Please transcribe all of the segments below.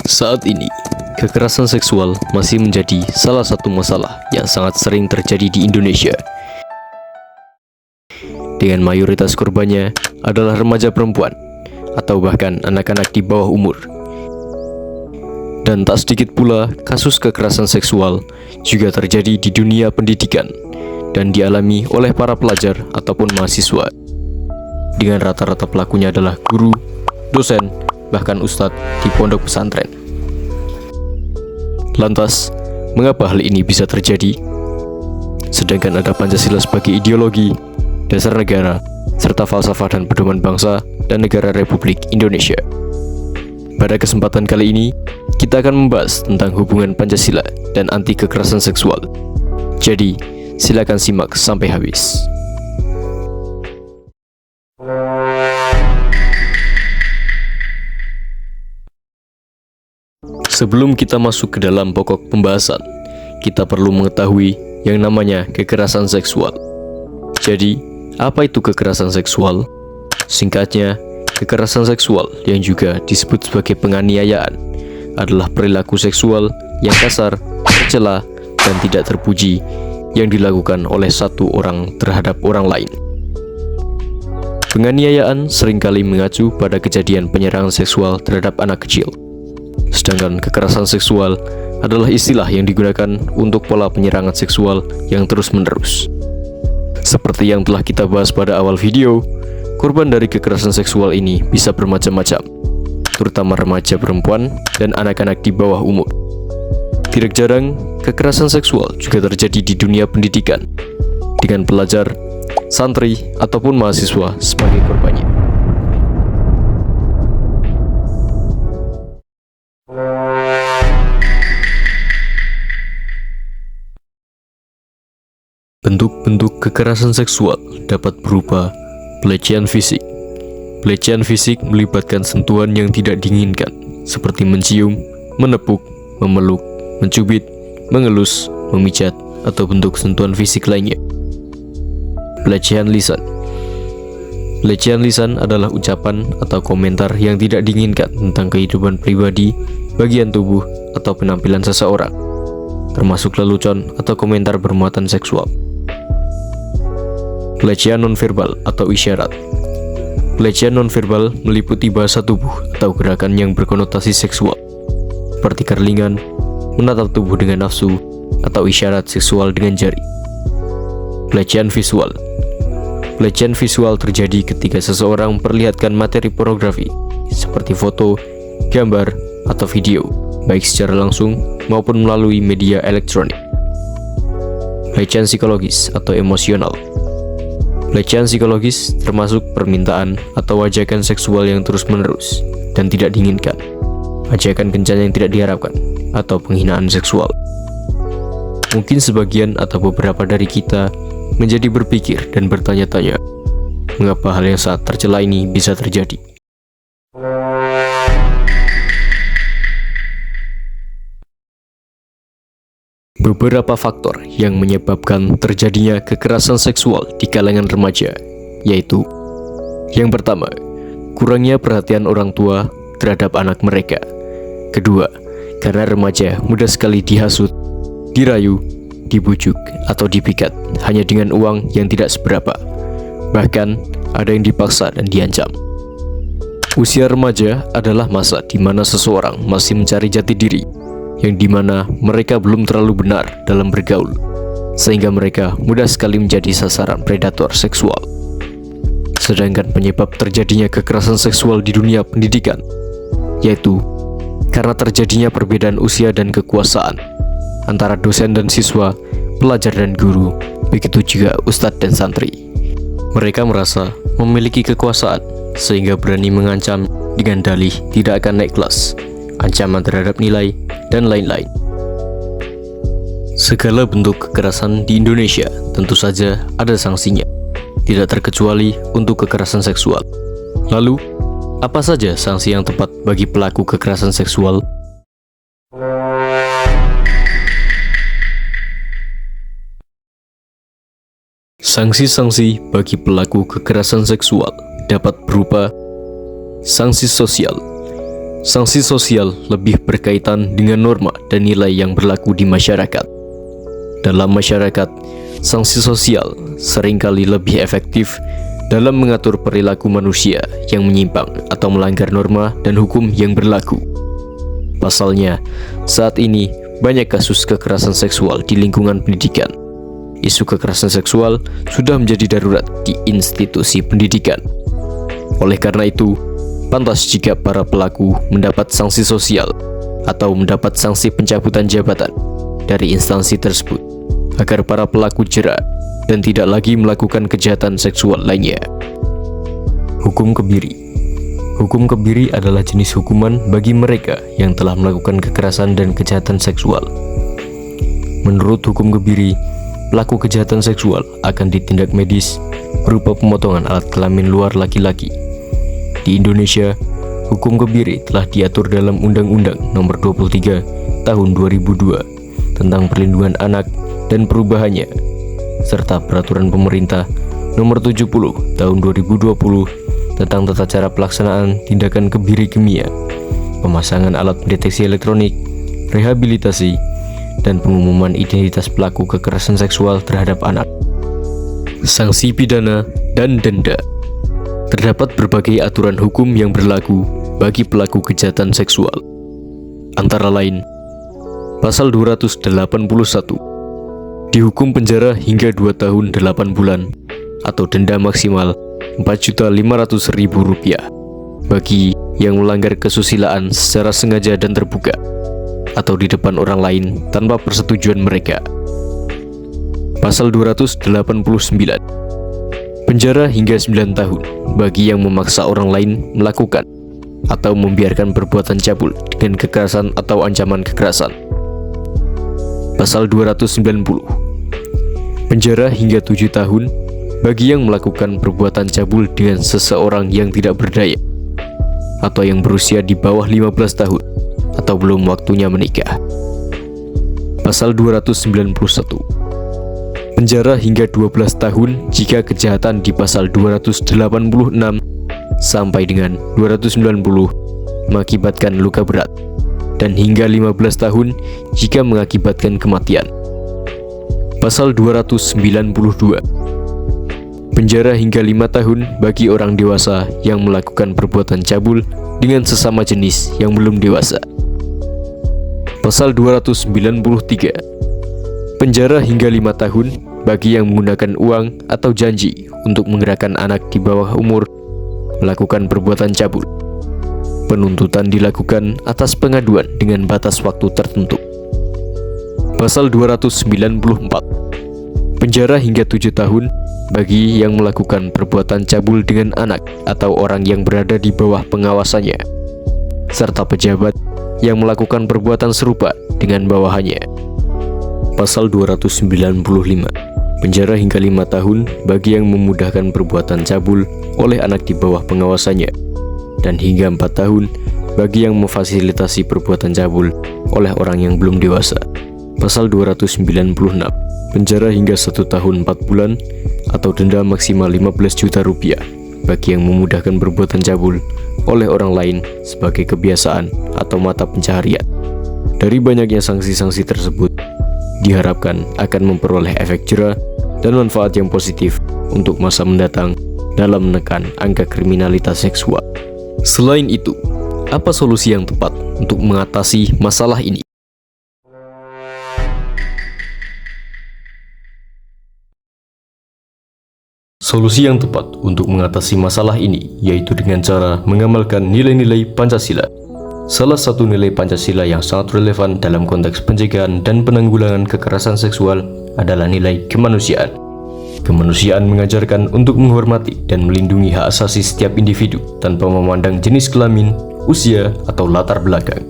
Saat ini, kekerasan seksual masih menjadi salah satu masalah yang sangat sering terjadi di Indonesia. Dengan mayoritas korbannya adalah remaja perempuan atau bahkan anak-anak di bawah umur. Dan tak sedikit pula kasus kekerasan seksual juga terjadi di dunia pendidikan dan dialami oleh para pelajar ataupun mahasiswa. Dengan rata-rata pelakunya adalah guru, dosen, bahkan ustadz di pondok pesantren. Lantas, mengapa hal ini bisa terjadi? Sedangkan ada Pancasila sebagai ideologi, dasar negara, serta falsafah dan pedoman bangsa dan negara Republik Indonesia. Pada kesempatan kali ini, kita akan membahas tentang hubungan Pancasila dan anti kekerasan seksual. Jadi, silakan simak sampai habis. Sebelum kita masuk ke dalam pokok pembahasan, kita perlu mengetahui yang namanya kekerasan seksual. Jadi, apa itu kekerasan seksual? Singkatnya, kekerasan seksual yang juga disebut sebagai penganiayaan adalah perilaku seksual yang kasar, tercela, dan tidak terpuji yang dilakukan oleh satu orang terhadap orang lain. Penganiayaan seringkali mengacu pada kejadian penyerangan seksual terhadap anak kecil. Sedangkan kekerasan seksual adalah istilah yang digunakan untuk pola penyerangan seksual yang terus-menerus. Seperti yang telah kita bahas pada awal video, korban dari kekerasan seksual ini bisa bermacam-macam, terutama remaja perempuan dan anak-anak di bawah umur. Tidak jarang, kekerasan seksual juga terjadi di dunia pendidikan, dengan pelajar, santri, ataupun mahasiswa sebagai korbannya. Bentuk-bentuk kekerasan seksual dapat berupa pelecehan fisik. Pelecehan fisik melibatkan sentuhan yang tidak diinginkan, seperti mencium, menepuk, memeluk, mencubit, mengelus, memijat, atau bentuk sentuhan fisik lainnya. Pelecehan lisan. Pelecehan lisan adalah ucapan atau komentar yang tidak diinginkan tentang kehidupan pribadi, bagian tubuh, atau penampilan seseorang, termasuk lelucon atau komentar bermuatan seksual. Pelecehan nonverbal atau isyarat. Pelecehan nonverbal meliputi bahasa tubuh atau gerakan yang berkonotasi seksual, seperti kerlingan, menatap tubuh dengan nafsu, atau isyarat seksual dengan jari. Pelecehan visual. Pelecehan visual terjadi ketika seseorang memperlihatkan materi pornografi, seperti foto, gambar, atau video, baik secara langsung maupun melalui media elektronik. Pelecehan psikologis atau emosional. Pelecehan psikologis termasuk permintaan atau ajakan seksual yang terus-menerus dan tidak diinginkan, ajakan kencan yang tidak diharapkan, atau penghinaan seksual. Mungkin sebagian atau beberapa dari kita menjadi berpikir dan bertanya-tanya, mengapa hal yang sangat tercela ini bisa terjadi? Beberapa faktor yang menyebabkan terjadinya kekerasan seksual di kalangan remaja, yaitu yang pertama, kurangnya perhatian orang tua terhadap anak mereka. Kedua, karena remaja mudah sekali dihasut, dirayu, dibujuk, atau dipikat hanya dengan uang yang tidak seberapa. Bahkan, ada yang dipaksa dan diancam. Usia remaja adalah masa di mana seseorang masih mencari jati diri, yang dimana mereka belum terlalu benar dalam bergaul, sehingga mereka mudah sekali menjadi sasaran predator seksual. Sedangkan penyebab terjadinya kekerasan seksual di dunia pendidikan, yaitu karena terjadinya perbedaan usia dan kekuasaan antara dosen dan siswa, pelajar dan guru, begitu juga ustadz dan santri. Mereka merasa memiliki kekuasaan, sehingga berani mengancam dengan dalih tidak akan naik kelas, ancaman terhadap nilai, dan lain-lain. Segala bentuk kekerasan di Indonesia tentu saja ada sanksinya, tidak terkecuali untuk kekerasan seksual. Lalu, apa saja sanksi yang tepat bagi pelaku kekerasan seksual? Sanksi-sanksi bagi pelaku kekerasan seksual dapat berupa sanksi sosial. sanksi sosial lebih berkaitan dengan norma dan nilai yang berlaku di masyarakat. Dalam masyarakat, sanksi sosial seringkali lebih efektif dalam mengatur perilaku manusia yang menyimpang atau melanggar norma dan hukum yang berlaku. Pasalnya, saat ini banyak kasus kekerasan seksual di lingkungan pendidikan. Isu kekerasan seksual sudah menjadi darurat di institusi pendidikan. Oleh karena itu, pantas jika para pelaku mendapat sanksi sosial atau mendapat sanksi pencabutan jabatan dari instansi tersebut, agar para pelaku jera dan tidak lagi melakukan kejahatan seksual lainnya. Hukum kebiri. Hukum kebiri adalah jenis hukuman bagi mereka yang telah melakukan kekerasan dan kejahatan seksual. Menurut hukum kebiri, pelaku kejahatan seksual akan ditindak medis berupa pemotongan alat kelamin luar laki-laki. Di Indonesia, hukum kebiri telah diatur dalam Undang-Undang Nomor 23 Tahun 2002 tentang Perlindungan Anak dan Perubahannya, serta Peraturan Pemerintah Nomor 70 Tahun 2020 tentang tata cara pelaksanaan tindakan kebiri kimia, pemasangan alat pendeteksi elektronik, rehabilitasi, dan pengumuman identitas pelaku kekerasan seksual terhadap anak. Sanksi pidana dan denda. Terdapat berbagai aturan hukum yang berlaku bagi pelaku kejahatan seksual. Antara lain, Pasal 281, dihukum penjara hingga 2 tahun 8 bulan atau denda maksimal Rp4.500.000 bagi yang melanggar kesusilaan secara sengaja dan terbuka atau di depan orang lain tanpa persetujuan mereka. Pasal 289, penjara hingga 9 tahun bagi yang memaksa orang lain melakukan atau membiarkan perbuatan cabul dengan kekerasan atau ancaman kekerasan. Pasal 290, penjara hingga 7 tahun bagi yang melakukan perbuatan cabul dengan seseorang yang tidak berdaya atau yang berusia di bawah 15 tahun atau belum waktunya menikah. Pasal 291, penjara hingga 12 tahun jika kejahatan di pasal 286 sampai dengan 290 mengakibatkan luka berat, dan hingga 15 tahun jika mengakibatkan kematian. Pasal 292, penjara hingga 5 tahun bagi orang dewasa yang melakukan perbuatan cabul dengan sesama jenis yang belum dewasa. Pasal 293, penjara hingga 5 tahun bagi yang menggunakan uang atau janji untuk menggerakkan anak di bawah umur melakukan perbuatan cabul. Penuntutan dilakukan atas pengaduan dengan batas waktu tertentu. Pasal 294, penjara hingga 7 tahun bagi yang melakukan perbuatan cabul dengan anak atau orang yang berada di bawah pengawasannya, serta pejabat yang melakukan perbuatan serupa dengan bawahannya. Pasal 295, penjara hingga 5 tahun bagi yang memudahkan perbuatan cabul oleh anak di bawah pengawasannya, dan hingga 4 tahun bagi yang memfasilitasi perbuatan cabul oleh orang yang belum dewasa. Pasal 296, penjara hingga 1 tahun 4 bulan atau denda maksimal Rp15 juta bagi yang memudahkan perbuatan cabul oleh orang lain sebagai kebiasaan atau mata pencaharian. Dari banyaknya sanksi-sanksi tersebut, diharapkan akan memperoleh efek jera dan manfaat yang positif untuk masa mendatang dalam menekan angka kriminalitas seksual. Selain itu, apa solusi yang tepat untuk mengatasi masalah ini? Solusi yang tepat untuk mengatasi masalah ini yaitu dengan cara mengamalkan nilai-nilai Pancasila. Salah satu nilai Pancasila yang sangat relevan dalam konteks pencegahan dan penanggulangan kekerasan seksual adalah nilai kemanusiaan. Kemanusiaan mengajarkan untuk menghormati dan melindungi hak asasi setiap individu tanpa memandang jenis kelamin, usia, atau latar belakang.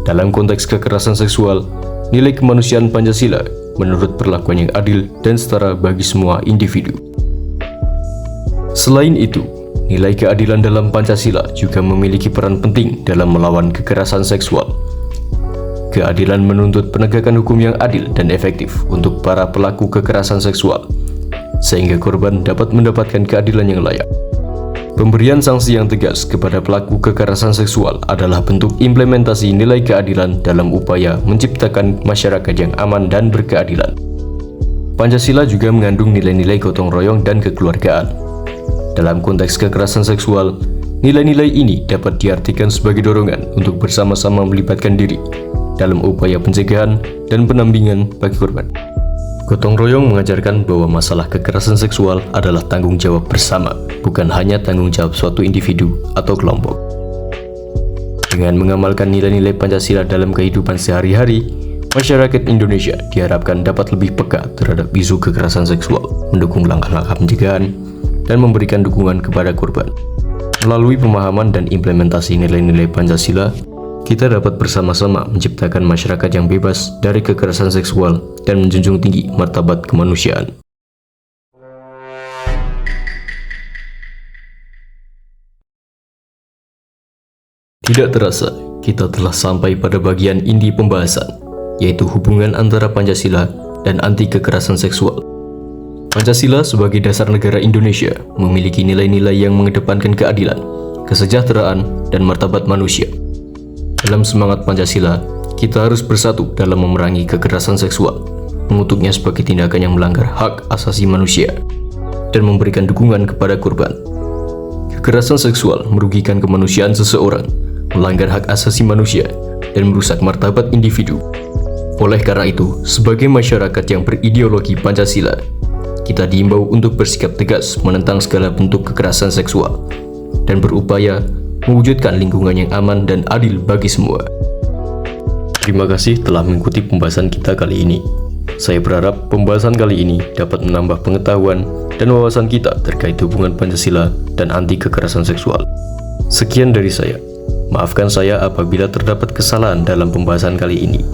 Dalam konteks kekerasan seksual, nilai kemanusiaan Pancasila menurut perlakuan yang adil dan setara bagi semua individu. Selain itu, nilai keadilan dalam Pancasila juga memiliki peran penting dalam melawan kekerasan seksual. Keadilan menuntut penegakan hukum yang adil dan efektif untuk para pelaku kekerasan seksual, sehingga korban dapat mendapatkan keadilan yang layak. Pemberian sanksi yang tegas kepada pelaku kekerasan seksual adalah bentuk implementasi nilai keadilan dalam upaya menciptakan masyarakat yang aman dan berkeadilan. Pancasila juga mengandung nilai-nilai gotong royong dan kekeluargaan. Dalam konteks kekerasan seksual, nilai-nilai ini dapat diartikan sebagai dorongan untuk bersama-sama melibatkan diri dalam upaya pencegahan dan pendampingan bagi korban. Gotong royong mengajarkan bahwa masalah kekerasan seksual adalah tanggung jawab bersama, bukan hanya tanggung jawab suatu individu atau kelompok. Dengan mengamalkan nilai-nilai Pancasila dalam kehidupan sehari-hari, masyarakat Indonesia diharapkan dapat lebih peka terhadap isu kekerasan seksual, mendukung langkah-langkah pencegahan, dan memberikan dukungan kepada korban. Melalui pemahaman dan implementasi nilai-nilai Pancasila, kita dapat bersama-sama menciptakan masyarakat yang bebas dari kekerasan seksual dan menjunjung tinggi martabat kemanusiaan. Tidak terasa, kita telah sampai pada bagian inti pembahasan, yaitu hubungan antara Pancasila dan anti kekerasan seksual. Pancasila sebagai dasar negara Indonesia memiliki nilai-nilai yang mengedepankan keadilan, kesejahteraan, dan martabat manusia. Dalam semangat Pancasila, kita harus bersatu dalam memerangi kekerasan seksual, mengutuknya sebagai tindakan yang melanggar hak asasi manusia, dan memberikan dukungan kepada korban. Kekerasan seksual merugikan kemanusiaan seseorang, melanggar hak asasi manusia, dan merusak martabat individu. Oleh karena itu, sebagai masyarakat yang berideologi Pancasila, kita diimbau untuk bersikap tegas menentang segala bentuk kekerasan seksual dan berupaya mewujudkan lingkungan yang aman dan adil bagi semua. Terima kasih telah mengikuti pembahasan kita kali ini. Saya berharap pembahasan kali ini dapat menambah pengetahuan dan wawasan kita terkait hubungan Pancasila dan anti kekerasan seksual. Sekian dari saya. Maafkan saya apabila terdapat kesalahan dalam pembahasan kali ini.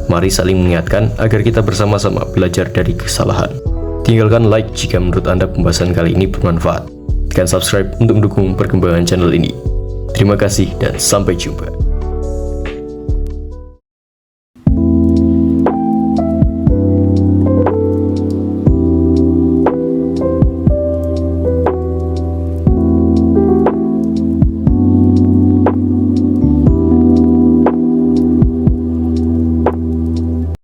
Mari saling mengingatkan agar kita bersama-sama belajar dari kesalahan. Tinggalkan like jika menurut Anda pembahasan kali ini bermanfaat. Tekan subscribe untuk mendukung perkembangan channel ini. Terima kasih dan sampai jumpa.